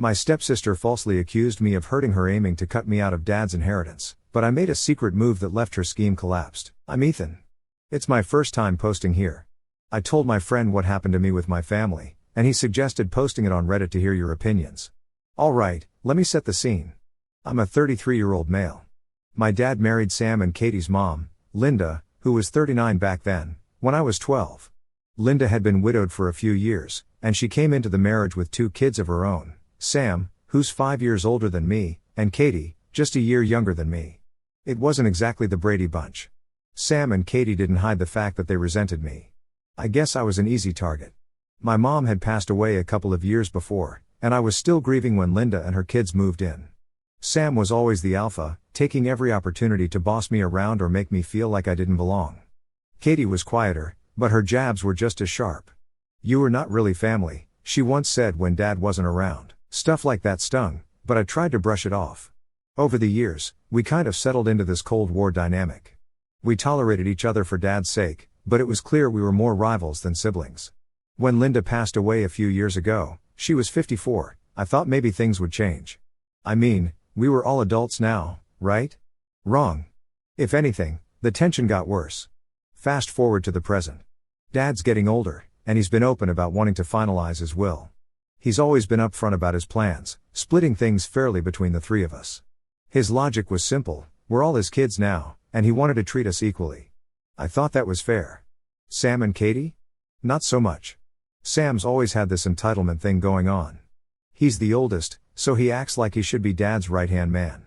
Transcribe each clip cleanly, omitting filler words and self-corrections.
My stepsister falsely accused me of hurting her, aiming to cut me out of Dad's inheritance, but I made a secret move that left her scheme collapsed. I'm Ethan. It's my first time posting here. I told my friend what happened to me with my family, and he suggested posting it on Reddit to hear your opinions. Alright, let me set the scene. I'm a 33-year-old male. My dad married Sam and Katie's mom, Linda, who was 39 back then, when I was 12. Linda had been widowed for a few years, and she came into the marriage with 2 kids of her own, Sam, who's 5 years older than me, and Katie, just a year younger than me. It wasn't exactly the Brady Bunch. Sam and Katie didn't hide the fact that they resented me. I guess I was an easy target. My mom had passed away a couple of years before, and I was still grieving when Linda and her kids moved in. Sam was always the alpha, taking every opportunity to boss me around or make me feel like I didn't belong. Katie was quieter, but her jabs were just as sharp. "You were not really family," she once said when Dad wasn't around. Stuff like that stung, but I tried to brush it off. Over the years, we kind of settled into this Cold War dynamic. We tolerated each other for Dad's sake, but it was clear we were more rivals than siblings. When Linda passed away a few years ago, she was 54, I thought maybe things would change. I mean, we were all adults now, right? Wrong. If anything, the tension got worse. Fast forward to the present. Dad's getting older, and he's been open about wanting to finalize his will. He's always been upfront about his plans, splitting things fairly between the 3 of us. His logic was simple: we're all his kids now, and he wanted to treat us equally. I thought that was fair. Sam and Katie? Not so much. Sam's always had this entitlement thing going on. He's the oldest, so he acts like he should be Dad's right-hand man.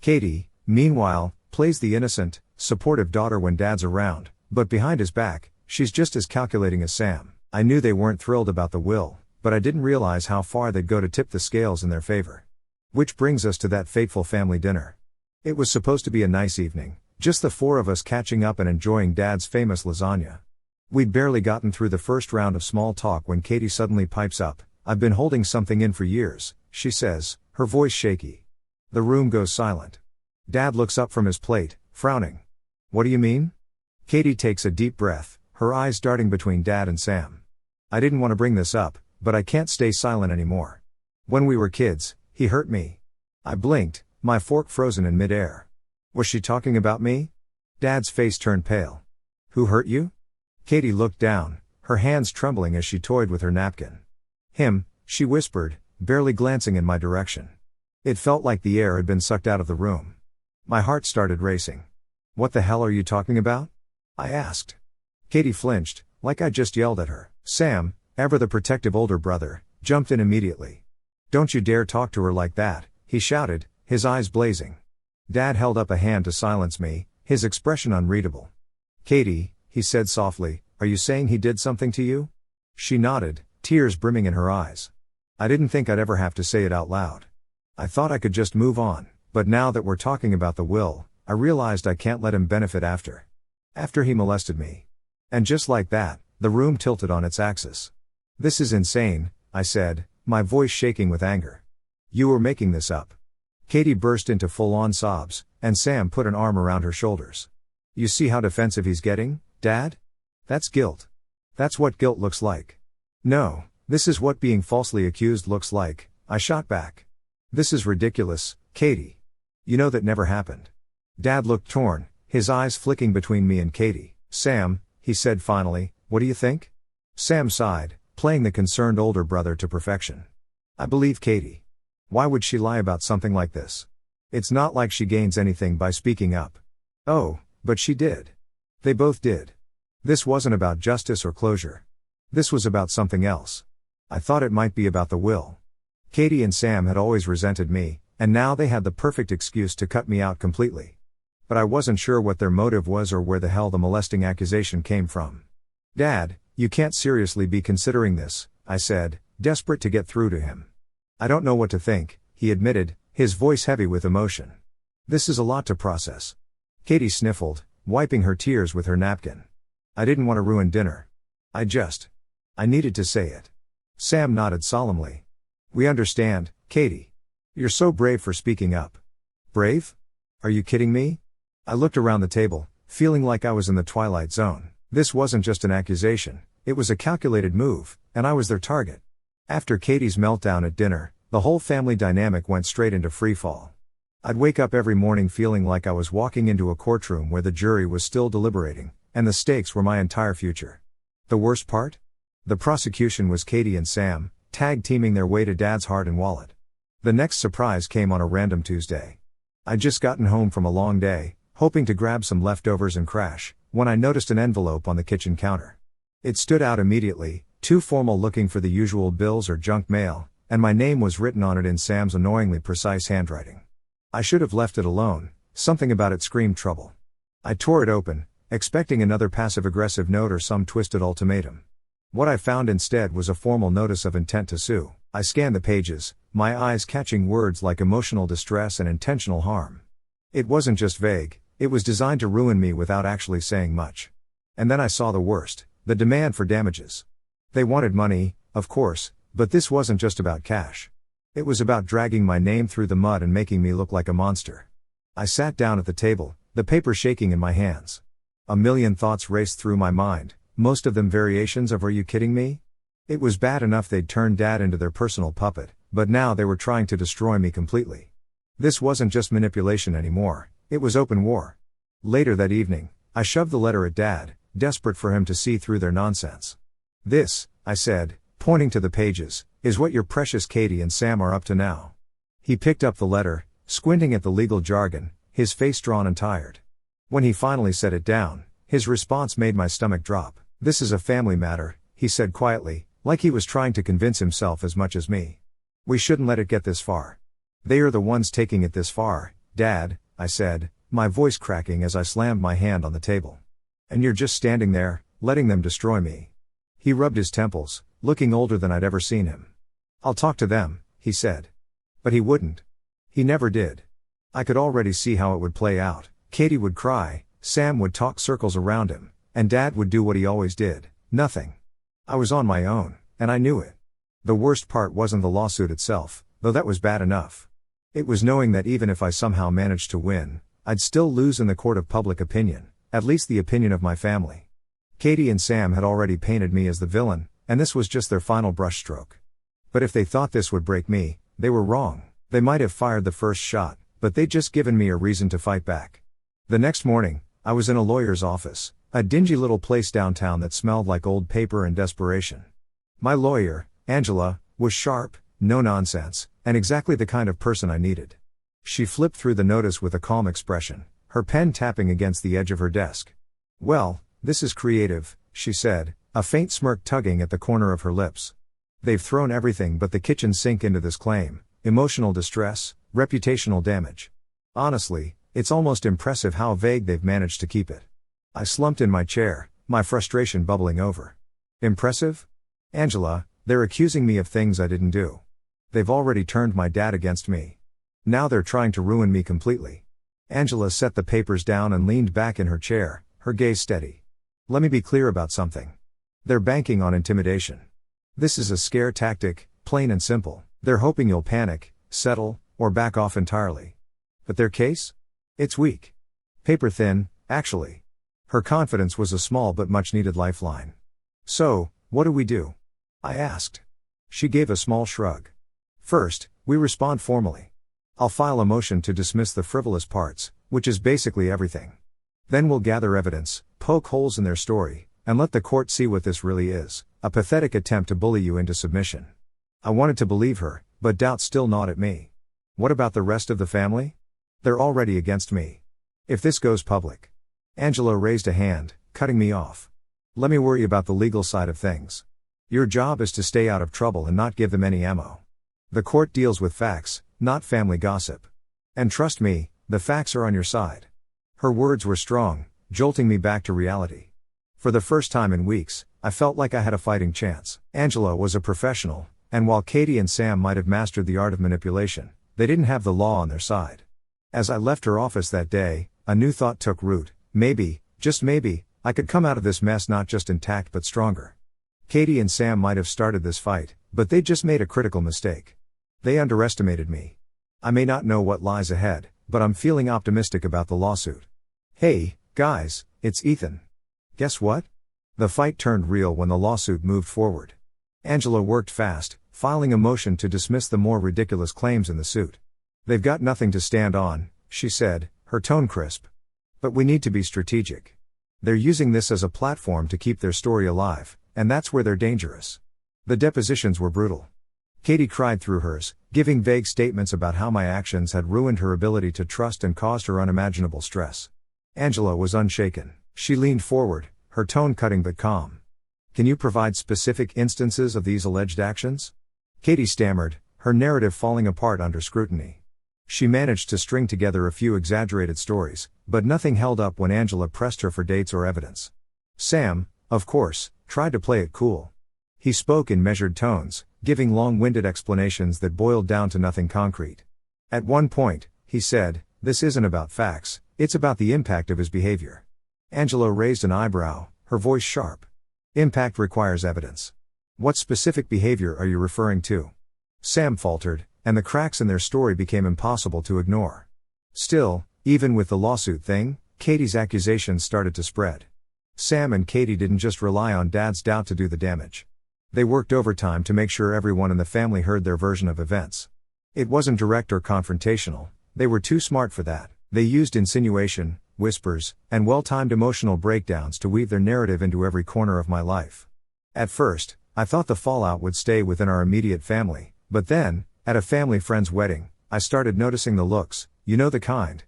Katie, meanwhile, plays the innocent, supportive daughter when Dad's around, but behind his back, she's just as calculating as Sam. I knew they weren't thrilled about the will, but I didn't realize how far they'd go to tip the scales in their favor. Which brings us to that fateful family dinner. It was supposed to be a nice evening, just the 4 of us catching up and enjoying Dad's famous lasagna. We'd barely gotten through the first round of small talk when Katie suddenly pipes up. "I've been holding something in for years," she says, her voice shaky. The room goes silent. Dad looks up from his plate, frowning. "What do you mean?" Katie takes a deep breath, her eyes darting between Dad and Sam. "I didn't want to bring this up, but I can't stay silent anymore. When we were kids, he hurt me." I blinked, my fork frozen in midair. Was she talking about me? Dad's face turned pale. "Who hurt you?" Katie looked down, her hands trembling as she toyed with her napkin. "Him," she whispered, barely glancing in my direction. It felt like the air had been sucked out of the room. My heart started racing. "What the hell are you talking about?" I asked. Katie flinched, like I just yelled at her. Sam, ever the protective older brother, jumped in immediately. "Don't you dare talk to her like that," he shouted, his eyes blazing. Dad held up a hand to silence me, his expression unreadable. "Katie," he said softly, "are you saying he did something to you?" She nodded, tears brimming in her eyes. I didn't think I'd ever have to say it out loud. I thought I could just move on, but now that we're talking about the will, I realized I can't let him benefit after he molested me. And just like that, the room tilted on its axis. "This is insane," I said, my voice shaking with anger. "You were making this up." Katie burst into full-on sobs, and Sam put an arm around her shoulders. "You see how defensive he's getting, Dad? That's guilt. That's what guilt looks like." "No, this is what being falsely accused looks like," I shot back. "This is ridiculous, Katie. You know that never happened." Dad looked torn, his eyes flicking between me and Katie. "Sam," he said finally, "what do you think?" Sam sighed, playing the concerned older brother to perfection. "I believe Katie. Why would she lie about something like this? It's not like she gains anything by speaking up." "Oh, but she did. They both did. This wasn't about justice or closure. This was about something else. I thought it might be about the will." Katie and Sam had always resented me, and now they had the perfect excuse to cut me out completely. But I wasn't sure what their motive was or where the hell the molesting accusation came from. "Dad, you can't seriously be considering this," I said, desperate to get through to him. "I don't know what to think," he admitted, his voice heavy with emotion. "This is a lot to process." Katie sniffled, wiping her tears with her napkin. "I didn't want to ruin dinner. I needed to say it." Sam nodded solemnly. "We understand, Katie. You're so brave for speaking up." "Brave? Are you kidding me?" I looked around the table, feeling like I was in the Twilight Zone. This wasn't just an accusation, it was a calculated move, and I was their target. After Katie's meltdown at dinner, the whole family dynamic went straight into freefall. I'd wake up every morning feeling like I was walking into a courtroom where the jury was still deliberating, and the stakes were my entire future. The worst part? The prosecution was Katie and Sam, tag teaming their way to Dad's heart and wallet. The next surprise came on a random Tuesday. I'd just gotten home from a long day, hoping to grab some leftovers and crash, when I noticed an envelope on the kitchen counter. It stood out immediately, too formal looking for the usual bills or junk mail, and my name was written on it in Sam's annoyingly precise handwriting. I should have left it alone, something about it screamed trouble. I tore it open, expecting another passive-aggressive note or some twisted ultimatum. What I found instead was a formal notice of intent to sue. I scanned the pages, my eyes catching words like emotional distress and intentional harm. It wasn't just vague, it was designed to ruin me without actually saying much. And then I saw the worst, the demand for damages. They wanted money, of course, but this wasn't just about cash. It was about dragging my name through the mud and making me look like a monster. I sat down at the table, the paper shaking in my hands. A million thoughts raced through my mind, most of them variations of "Are you kidding me?" It was bad enough they'd turned Dad into their personal puppet, but now they were trying to destroy me completely. This wasn't just manipulation anymore, it was open war. Later that evening, I shoved the letter at Dad, desperate for him to see through their nonsense. "This," I said, pointing to the pages, "is what your precious Katie and Sam are up to now." He picked up the letter, squinting at the legal jargon, his face drawn and tired. When he finally set it down, his response made my stomach drop. "This is a family matter," he said quietly, like he was trying to convince himself as much as me. "We shouldn't let it get this far." "They are the ones taking it this far, Dad," I said, my voice cracking as I slammed my hand on the table. "And you're just standing there, letting them destroy me." He rubbed his temples, looking older than I'd ever seen him. "I'll talk to them," he said. But he wouldn't. He never did. I could already see how it would play out. Katie would cry, Sam would talk circles around him, and Dad would do what he always did, nothing. I was on my own, and I knew it. The worst part wasn't the lawsuit itself, though that was bad enough. It was knowing that even if I somehow managed to win, I'd still lose in the court of public opinion, at least the opinion of my family. Katie and Sam had already painted me as the villain, and this was just their final brushstroke. But if they thought this would break me, they were wrong. They might have fired the first shot, but they'd just given me a reason to fight back. The next morning, I was in a lawyer's office, a dingy little place downtown that smelled like old paper and desperation. My lawyer, Angela, was sharp, no nonsense, and exactly the kind of person I needed. She flipped through the notice with a calm expression, her pen tapping against the edge of her desk. "Well, this is creative," she said, a faint smirk tugging at the corner of her lips. "They've thrown everything but the kitchen sink into this claim, emotional distress, reputational damage. Honestly, it's almost impressive how vague they've managed to keep it." I slumped in my chair, my frustration bubbling over. "Impressive? Angela, they're accusing me of things I didn't do. They've already turned my dad against me. Now they're trying to ruin me completely." Angela set the papers down and leaned back in her chair, her gaze steady. "Let me be clear about something. They're banking on intimidation. This is a scare tactic, plain and simple. They're hoping you'll panic, settle, or back off entirely. But their case? It's weak. Paper thin, actually." Her confidence was a small but much-needed lifeline. "So, what do we do?" I asked. She gave a small shrug. "First, we respond formally. I'll file a motion to dismiss the frivolous parts, which is basically everything. Then we'll gather evidence, poke holes in their story, and let the court see what this really is, a pathetic attempt to bully you into submission." I wanted to believe her, but doubt still gnawed at me. "What about the rest of the family? They're already against me. If this goes public..." Angela raised a hand, cutting me off. "Let me worry about the legal side of things. Your job is to stay out of trouble and not give them any ammo. The court deals with facts, not family gossip. And trust me, the facts are on your side." Her words were strong, jolting me back to reality. For the first time in weeks, I felt like I had a fighting chance. Angela was a professional, and while Katie and Sam might have mastered the art of manipulation, they didn't have the law on their side. As I left her office that day, a new thought took root. Maybe, just maybe, I could come out of this mess not just intact but stronger. Katie and Sam might have started this fight, but they'd just made a critical mistake. They underestimated me. I may not know what lies ahead, but I'm feeling optimistic about the lawsuit. "Hey, guys, it's Ethan." Guess what? The fight turned real when the lawsuit moved forward. Angela worked fast, filing a motion to dismiss the more ridiculous claims in the suit. "They've got nothing to stand on," she said, her tone crisp. "But we need to be strategic. They're using this as a platform to keep their story alive, and that's where they're dangerous." The depositions were brutal. Katie cried through hers, giving vague statements about how my actions had ruined her ability to trust and caused her unimaginable stress. Angela was unshaken. She leaned forward, her tone cutting but calm. "Can you provide specific instances of these alleged actions?" Katie stammered, her narrative falling apart under scrutiny. She managed to string together a few exaggerated stories, but nothing held up when Angela pressed her for dates or evidence. Sam, of course, tried to play it cool. He spoke in measured tones, giving long-winded explanations that boiled down to nothing concrete. At one point, he said, "This isn't about facts, it's about the impact of his behavior." Angela raised an eyebrow, her voice sharp. "Impact requires evidence. What specific behavior are you referring to?" Sam faltered, and the cracks in their story became impossible to ignore. Still, even with the lawsuit thing, Katie's accusations started to spread. Sam and Katie didn't just rely on Dad's doubt to do the damage. They worked overtime to make sure everyone in the family heard their version of events. It wasn't direct or confrontational, they were too smart for that. They used insinuation, whispers, and well-timed emotional breakdowns to weave their narrative into every corner of my life. At first, I thought the fallout would stay within our immediate family, but then, at a family friend's wedding, I started noticing the looks, you know the kind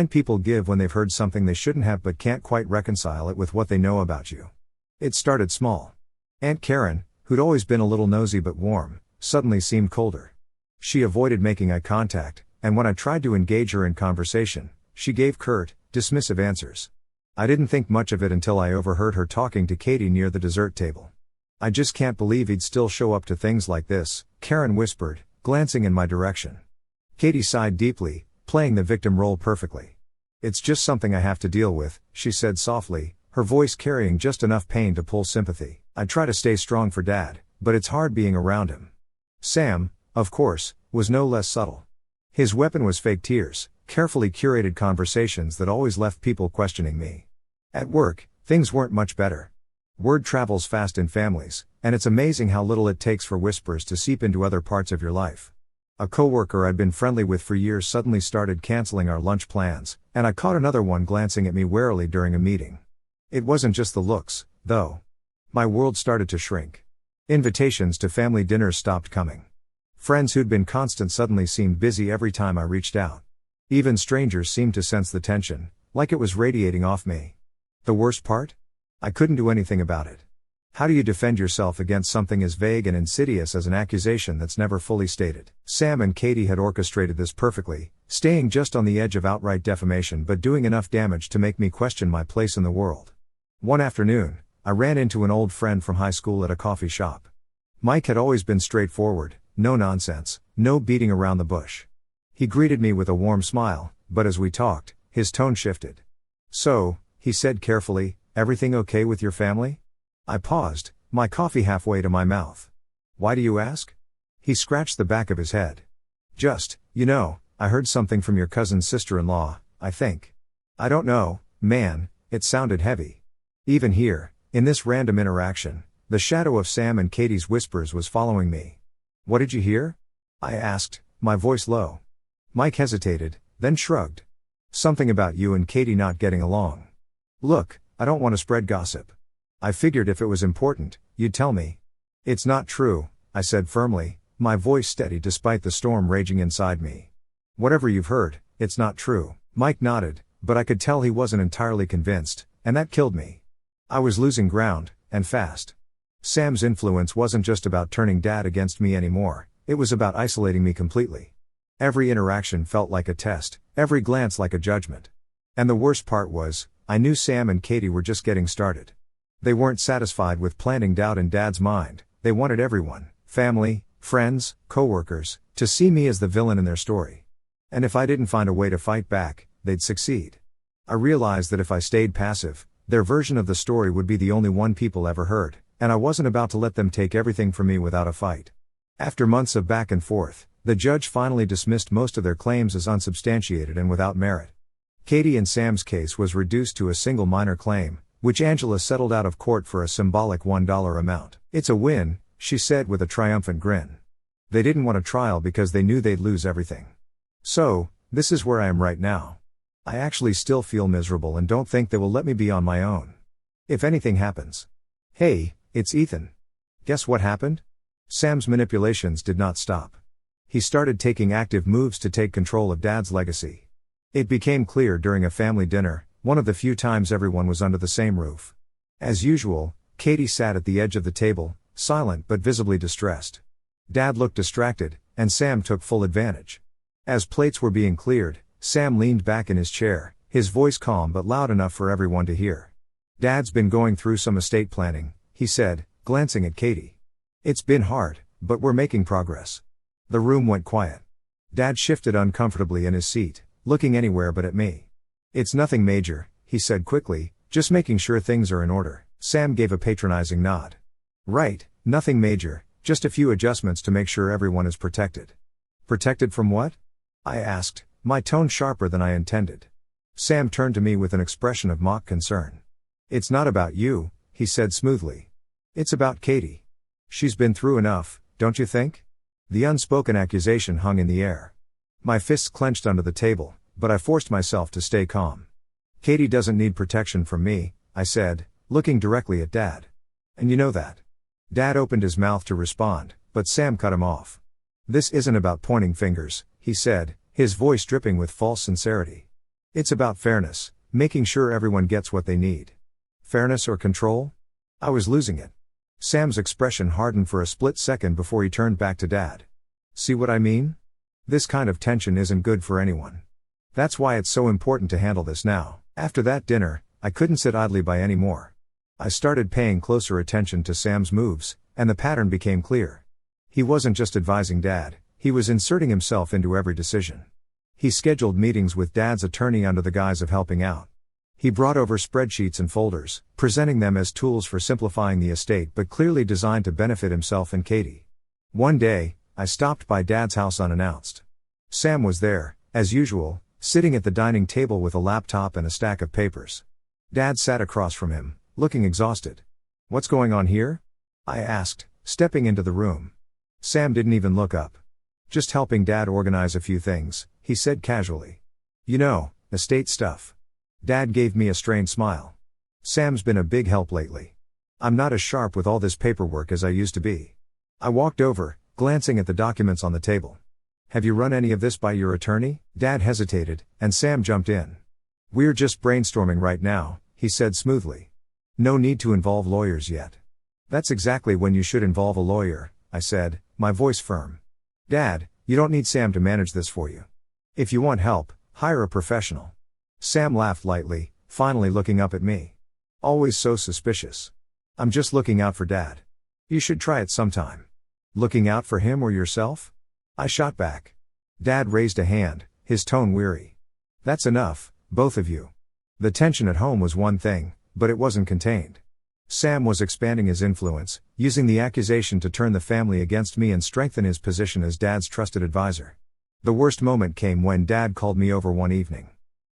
people give when they've heard something they shouldn't have but can't quite reconcile it with what they know about you. It started small. Aunt Karen, who'd always been a little nosy but warm, suddenly seemed colder. She avoided making eye contact, and when I tried to engage her in conversation, she gave curt, dismissive answers. I didn't think much of it until I overheard her talking to Katie near the dessert table. "I just can't believe he'd still show up to things like this," Karen whispered, glancing in my direction. Katie sighed deeply, playing the victim role perfectly. "It's just something I have to deal with," she said softly, her voice carrying just enough pain to pull sympathy. "I try to stay strong for Dad, but it's hard being around him." Sam, of course, was no less subtle. His weapon was fake tears, carefully curated conversations that always left people questioning me. At work, things weren't much better. Word travels fast in families, and it's amazing how little it takes for whispers to seep into other parts of your life. A coworker I'd been friendly with for years suddenly started canceling our lunch plans, and I caught another one glancing at me warily during a meeting. It wasn't just the looks, though. My world started to shrink. Invitations to family dinners stopped coming. Friends who'd been constant suddenly seemed busy every time I reached out. Even strangers seemed to sense the tension, like it was radiating off me. The worst part? I couldn't do anything about it. How do you defend yourself against something as vague and insidious as an accusation that's never fully stated? Sam and Katie had orchestrated this perfectly, staying just on the edge of outright defamation but doing enough damage to make me question my place in the world. One afternoon, I ran into an old friend from high school at a coffee shop. Mike had always been straightforward, no nonsense, no beating around the bush. He greeted me with a warm smile, but as we talked, his tone shifted. "So," he said carefully, "everything okay with your family?" I paused, my coffee halfway to my mouth. "Why do you ask?" He scratched the back of his head. "Just, I heard something from your cousin's sister-in-law, I think." "I don't know, man," it sounded heavy. Even here, in this random interaction, the shadow of Sam and Katie's whispers was following me. "What did you hear?" I asked, my voice low. Mike hesitated, then shrugged. "Something about you and Katie not getting along." "Look, I don't want to spread gossip. I figured if it was important, you'd tell me." "It's not true," I said firmly, my voice steady despite the storm raging inside me. "Whatever you've heard, it's not true." Mike nodded, but I could tell he wasn't entirely convinced, and that killed me. I was losing ground, and fast. Sam's influence wasn't just about turning Dad against me anymore, it was about isolating me completely. Every interaction felt like a test, every glance like a judgment. And the worst part was, I knew Sam and Katie were just getting started. They weren't satisfied with planting doubt in Dad's mind, they wanted everyone, family, friends, coworkers, to see me as the villain in their story. And if I didn't find a way to fight back, they'd succeed. I realized that if I stayed passive, their version of the story would be the only one people ever heard, and I wasn't about to let them take everything from me without a fight. After months of back and forth, the judge finally dismissed most of their claims as unsubstantiated and without merit. Katie and Sam's case was reduced to a single minor claim, which Angela settled out of court for a symbolic $1 amount. "It's a win," she said with a triumphant grin. They didn't want a trial because they knew they'd lose everything. So, this is where I am right now. I actually still feel miserable and don't think they will let me be on my own. If anything happens. Hey, it's Ethan. Guess what happened? Sam's manipulations did not stop. He started taking active moves to take control of Dad's legacy. It became clear during a family dinner, one of the few times everyone was under the same roof. As usual, Katie sat at the edge of the table, silent but visibly distressed. Dad looked distracted, and Sam took full advantage. As plates were being cleared, Sam leaned back in his chair, his voice calm but loud enough for everyone to hear. Dad's been going through some estate planning, he said, glancing at Katie. It's been hard, but we're making progress. The room went quiet. Dad shifted uncomfortably in his seat, looking anywhere but at me. It's nothing major, he said quickly, just making sure things are in order. Sam gave a patronizing nod. Right, nothing major, just a few adjustments to make sure everyone is protected. Protected from what? I asked, my tone sharper than I intended. Sam turned to me with an expression of mock concern. It's not about you, he said smoothly. It's about Katie. She's been through enough, don't you think? The unspoken accusation hung in the air. My fists clenched under the table, but I forced myself to stay calm. Katie doesn't need protection from me, I said, looking directly at Dad. And you know that. Dad opened his mouth to respond, but Sam cut him off. This isn't about pointing fingers, he said, his voice dripping with false sincerity. It's about fairness, making sure everyone gets what they need. Fairness or control? I was losing it. Sam's expression hardened for a split second before he turned back to Dad. See what I mean? This kind of tension isn't good for anyone. That's why it's so important to handle this now. After that dinner, I couldn't sit idly by anymore. I started paying closer attention to Sam's moves, and the pattern became clear. He wasn't just advising Dad, he was inserting himself into every decision. He scheduled meetings with Dad's attorney under the guise of helping out. He brought over spreadsheets and folders, presenting them as tools for simplifying the estate but clearly designed to benefit himself and Katie. One day, I stopped by Dad's house unannounced. Sam was there, as usual, sitting at the dining table with a laptop and a stack of papers. Dad sat across from him, looking exhausted. What's going on here? I asked, stepping into the room. Sam didn't even look up. Just helping Dad organize a few things, he said casually. You know, estate stuff. Dad gave me a strained smile. Sam's been a big help lately. I'm not as sharp with all this paperwork as I used to be. I walked over, glancing at the documents on the table. Have you run any of this by your attorney? Dad hesitated, and Sam jumped in. We're just brainstorming right now, he said smoothly. No need to involve lawyers yet. That's exactly when you should involve a lawyer, I said, my voice firm. Dad, you don't need Sam to manage this for you. If you want help, hire a professional. Sam laughed lightly, finally looking up at me. Always so suspicious. I'm just looking out for Dad. You should try it sometime. Looking out for him or yourself? I shot back. Dad raised a hand, his tone weary. That's enough, both of you. The tension at home was one thing, but it wasn't contained. Sam was expanding his influence, using the accusation to turn the family against me and strengthen his position as Dad's trusted advisor. The worst moment came when Dad called me over one evening.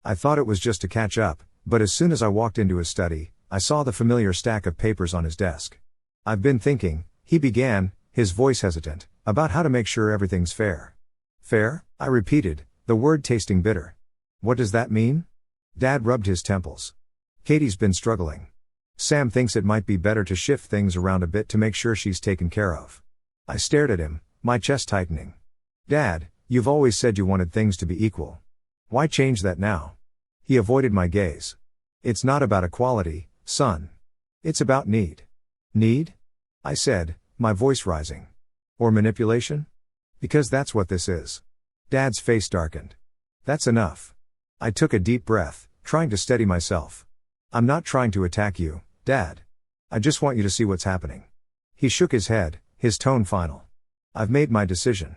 I thought it was just to catch up, but as soon as I walked into his study, I saw the familiar stack of papers on his desk. I've been thinking, he began, his voice hesitant, about how to make sure everything's fair. Fair? I repeated, the word tasting bitter. What does that mean? Dad rubbed his temples. Katie's been struggling. Sam thinks it might be better to shift things around a bit to make sure she's taken care of. I stared at him, my chest tightening. Dad, you've always said you wanted things to be equal. Why change that now? He avoided my gaze. It's not about equality, son. It's about need. Need? I said, my voice rising. Or manipulation? Because that's what this is. Dad's face darkened. That's enough. I took a deep breath, trying to steady myself. I'm not trying to attack you, Dad. I just want you to see what's happening. He shook his head, his tone final. I've made my decision.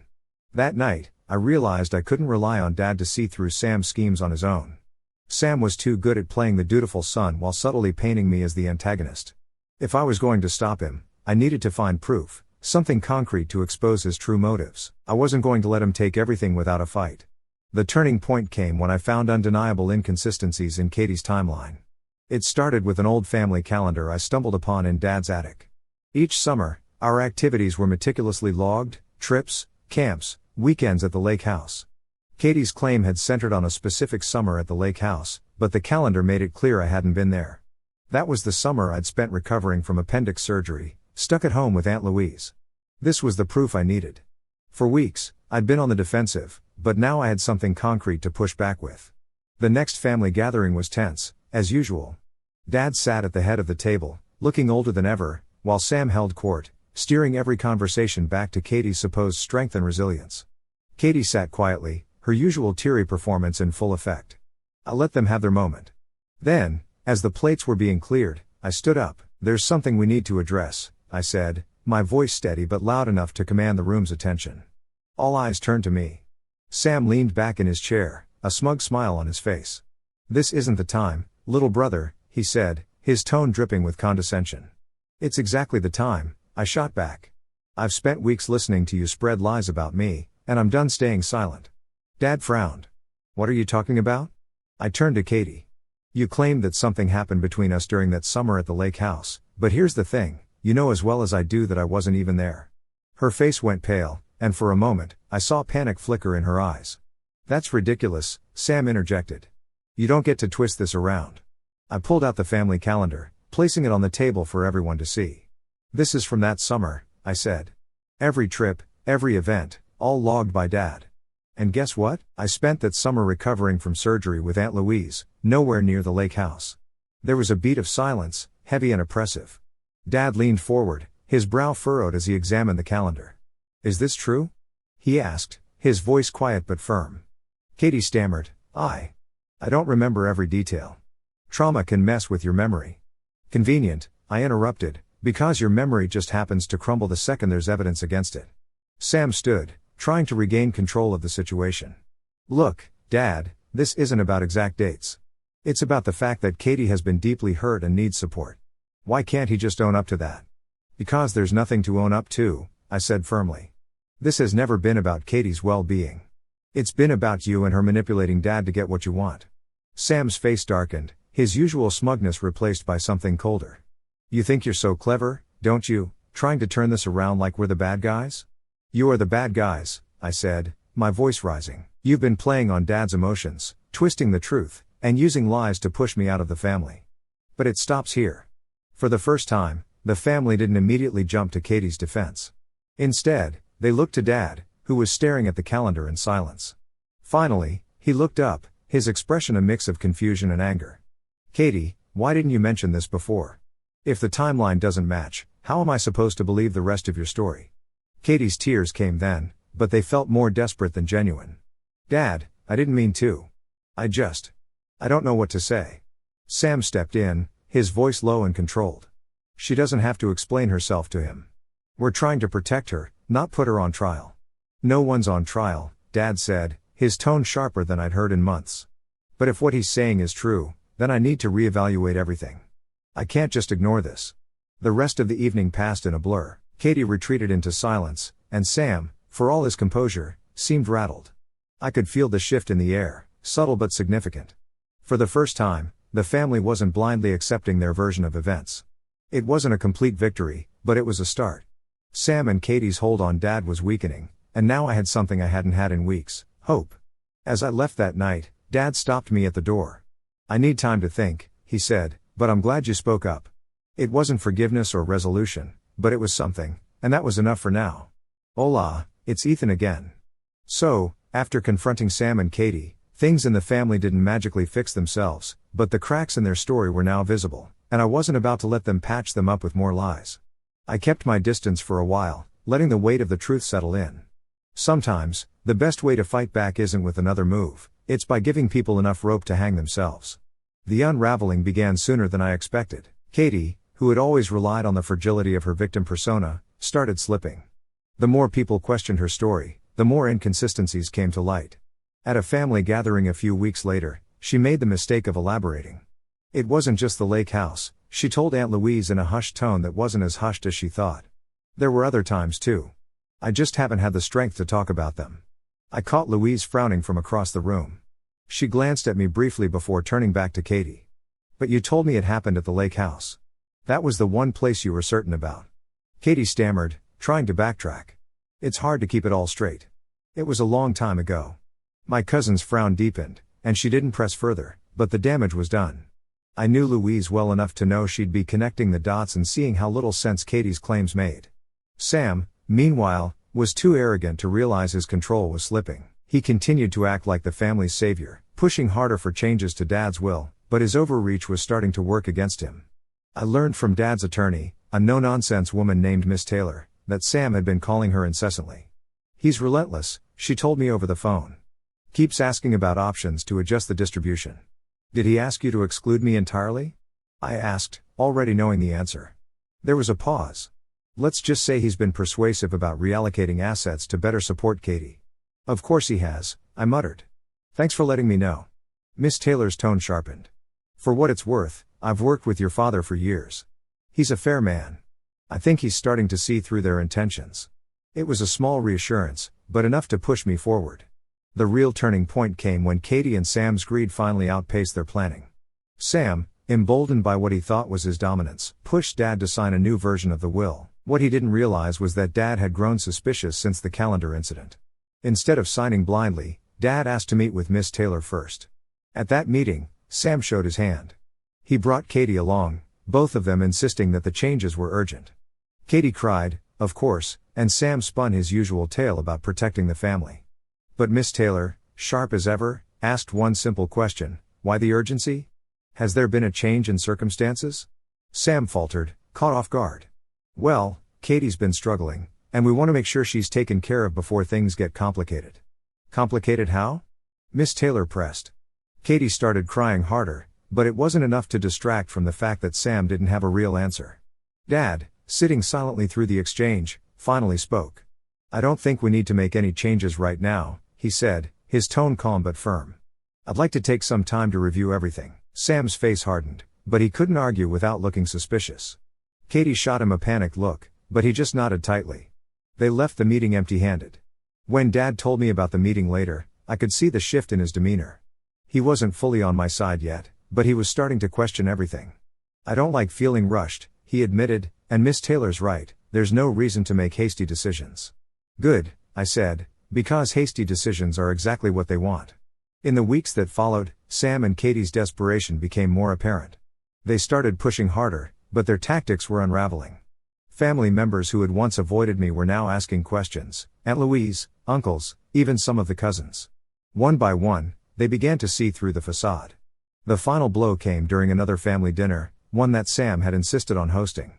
That night, I realized I couldn't rely on Dad to see through Sam's schemes on his own. Sam was too good at playing the dutiful son while subtly painting me as the antagonist. If I was going to stop him, I needed to find proof, something concrete to expose his true motives. I wasn't going to let him take everything without a fight. The turning point came when I found undeniable inconsistencies in Katie's timeline. It started with an old family calendar I stumbled upon in Dad's attic. Each summer, our activities were meticulously logged, trips, camps, weekends at the lake house. Katie's claim had centered on a specific summer at the lake house, but the calendar made it clear I hadn't been there. That was the summer I'd spent recovering from appendix surgery, stuck at home with Aunt Louise. This was the proof I needed. For weeks, I'd been on the defensive, but now I had something concrete to push back with. The next family gathering was tense, as usual. Dad sat at the head of the table, looking older than ever, while Sam held court, steering every conversation back to Katie's supposed strength and resilience. Katie sat quietly, her usual teary performance in full effect. I let them have their moment. Then, as the plates were being cleared, I stood up. "There's something we need to address," I said, my voice steady but loud enough to command the room's attention. All eyes turned to me. Sam leaned back in his chair, a smug smile on his face. "This isn't the time, little brother," he said, his tone dripping with condescension. "It's exactly the time," I shot back. "I've spent weeks listening to you spread lies about me, and I'm done staying silent." Dad frowned. "What are you talking about?" I turned to Katie. "You claimed that something happened between us during that summer at the lake house, but here's the thing, you know as well as I do that I wasn't even there." Her face went pale, and for a moment, I saw panic flicker in her eyes. "That's ridiculous," Sam interjected. "You don't get to twist this around." I pulled out the family calendar, placing it on the table for everyone to see. "This is from that summer," I said. "Every trip, every event, all logged by Dad. And guess what? I spent that summer recovering from surgery with Aunt Louise, nowhere near the lake house." There was a beat of silence, heavy and oppressive. Dad leaned forward, his brow furrowed as he examined the calendar. "Is this true?" he asked, his voice quiet but firm. Katie stammered, I don't remember every detail." "Trauma can mess with your memory." "Convenient," I interrupted, "because your memory just happens to crumble the second there's evidence against it." Sam stood, trying to regain control of the situation. "Look, Dad, this isn't about exact dates. It's about the fact that Katie has been deeply hurt and needs support. Why can't he just own up to that?" "Because there's nothing to own up to," I said firmly. "This has never been about Katie's well-being. It's been about you and her manipulating Dad to get what you want." Sam's face darkened, his usual smugness replaced by something colder. "You think you're so clever, don't you, trying to turn this around like we're the bad guys?" "You are the bad guys," I said, my voice rising. "You've been playing on Dad's emotions, twisting the truth, and using lies to push me out of the family." But it stops here. For the first time, the family didn't immediately jump to Katie's defense. Instead, they looked to Dad, who was staring at the calendar in silence. Finally, he looked up, his expression a mix of confusion and anger. "Katie, why didn't you mention this before? If the timeline doesn't match, how am I supposed to believe the rest of your story?" Katie's tears came then, but they felt more desperate than genuine. "Dad, I didn't mean to. I don't know what to say." Sam stepped in, his voice low and controlled. "She doesn't have to explain herself to him. We're trying to protect her, not put her on trial." "No one's on trial," Dad said, his tone sharper than I'd heard in months. "But if what he's saying is true, then I need to reevaluate everything. I can't just ignore this." The rest of the evening passed in a blur. Katie retreated into silence, and Sam, for all his composure, seemed rattled. I could feel the shift in the air, subtle but significant. For the first time, the family wasn't blindly accepting their version of events. It wasn't a complete victory, but it was a start. Sam and Katie's hold on Dad was weakening, and now I had something I hadn't had in weeks, hope. As I left that night, Dad stopped me at the door. "I need time to think," he said, "but I'm glad you spoke up." It wasn't forgiveness or resolution, but it was something, and that was enough for now. "Hola, it's Ethan again." So, after confronting Sam and Katie, things in the family didn't magically fix themselves, but the cracks in their story were now visible, and I wasn't about to let them patch them up with more lies. I kept my distance for a while, letting the weight of the truth settle in. Sometimes, the best way to fight back isn't with another move, it's by giving people enough rope to hang themselves. The unraveling began sooner than I expected. Katie, who had always relied on the fragility of her victim persona, started slipping. The more people questioned her story, the more inconsistencies came to light. At a family gathering a few weeks later, she made the mistake of elaborating. It wasn't just the lake house, she told Aunt Louise in a hushed tone that wasn't as hushed as she thought. There were other times too. I just haven't had the strength to talk about them. I caught Louise frowning from across the room. She glanced at me briefly before turning back to Katie. "But you told me it happened at the lake house. That was the one place you were certain about." Katie stammered, trying to backtrack. It's hard to keep it all straight. It was a long time ago. My cousin's frown deepened, and she didn't press further, but the damage was done. I knew Louise well enough to know she'd be connecting the dots and seeing how little sense Katie's claims made. Sam, meanwhile, was too arrogant to realize his control was slipping. He continued to act like the family's savior, pushing harder for changes to Dad's will, but his overreach was starting to work against him. I learned from Dad's attorney, a no-nonsense woman named Miss Taylor, that Sam had been calling her incessantly. He's relentless, she told me over the phone. Keeps asking about options to adjust the distribution. Did he ask you to exclude me entirely? I asked, already knowing the answer. There was a pause. Let's just say he's been persuasive about reallocating assets to better support Katie. Of course he has, I muttered. Thanks for letting me know. Miss Taylor's tone sharpened. For what it's worth, I've worked with your father for years. He's a fair man. I think he's starting to see through their intentions. It was a small reassurance, but enough to push me forward. The real turning point came when Katie and Sam's greed finally outpaced their planning. Sam, emboldened by what he thought was his dominance, pushed Dad to sign a new version of the will. What he didn't realize was that Dad had grown suspicious since the calendar incident. Instead of signing blindly, Dad asked to meet with Miss Taylor first. At that meeting, Sam showed his hand. He brought Katie along, both of them insisting that the changes were urgent. Katie cried, of course, and Sam spun his usual tale about protecting the family. But Miss Taylor, sharp as ever, asked one simple question: why the urgency? Has there been a change in circumstances? Sam faltered, caught off guard. Well, Katie's been struggling, and we want to make sure she's taken care of before things get complicated. Complicated how? Miss Taylor pressed. Katie started crying harder, but it wasn't enough to distract from the fact that Sam didn't have a real answer. Dad, sitting silently through the exchange, finally spoke. I don't think we need to make any changes right now, he said, his tone calm but firm. I'd like to take some time to review everything. Sam's face hardened, but he couldn't argue without looking suspicious. Katie shot him a panicked look, but he just nodded tightly. They left the meeting empty-handed. When Dad told me about the meeting later, I could see the shift in his demeanor. He wasn't fully on my side yet, but he was starting to question everything. I don't like feeling rushed, he admitted, and Miss Taylor's right, there's no reason to make hasty decisions. Good, I said, because hasty decisions are exactly what they want. In the weeks that followed, Sam and Katie's desperation became more apparent. They started pushing harder, but their tactics were unraveling. Family members who had once avoided me were now asking questions: Aunt Louise, uncles, even some of the cousins. One by one, they began to see through the facade. The final blow came during another family dinner, one that Sam had insisted on hosting.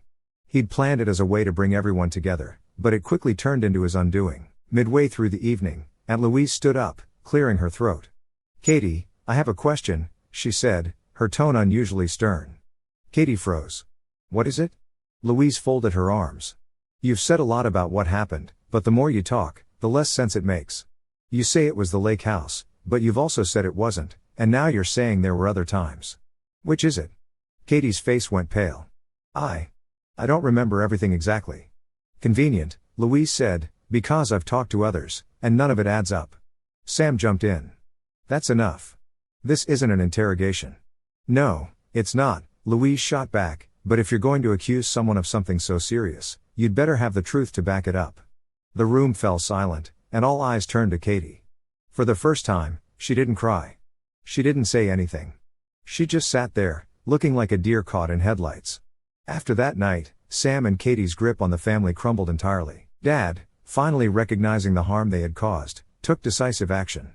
He'd planned it as a way to bring everyone together, but it quickly turned into his undoing. Midway through the evening, Aunt Louise stood up, clearing her throat. Katie, I have a question, she said, her tone unusually stern. Katie froze. What is it? Louise folded her arms. You've said a lot about what happened, but the more you talk, the less sense it makes. You say it was the lake house, but you've also said it wasn't, and now you're saying there were other times. Which is it? Katie's face went pale. I don't remember everything exactly. Convenient, Louise said, because I've talked to others, and none of it adds up. Sam jumped in. That's enough. This isn't an interrogation. No, it's not, Louise shot back, but if you're going to accuse someone of something so serious, you'd better have the truth to back it up. The room fell silent, and all eyes turned to Katie. For the first time, she didn't cry. She didn't say anything. She just sat there, looking like a deer caught in headlights. After that night, Sam and Katie's grip on the family crumbled entirely. Dad, finally recognizing the harm they had caused, took decisive action.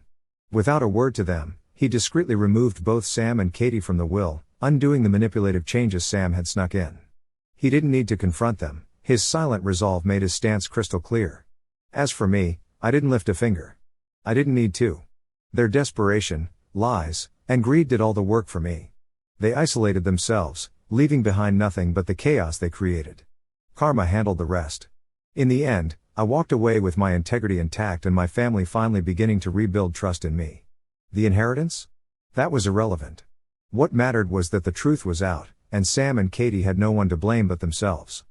Without a word to them, he discreetly removed both Sam and Katie from the will, undoing the manipulative changes Sam had snuck in. He didn't need to confront them, his silent resolve made his stance crystal clear. As for me, I didn't lift a finger. I didn't need to. Their desperation, lies, and greed did all the work for me. They isolated themselves, leaving behind nothing but the chaos they created. Karma handled the rest. In the end, I walked away with my integrity intact and my family finally beginning to rebuild trust in me. The inheritance? That was irrelevant. What mattered was that the truth was out, and Sam and Katie had no one to blame but themselves.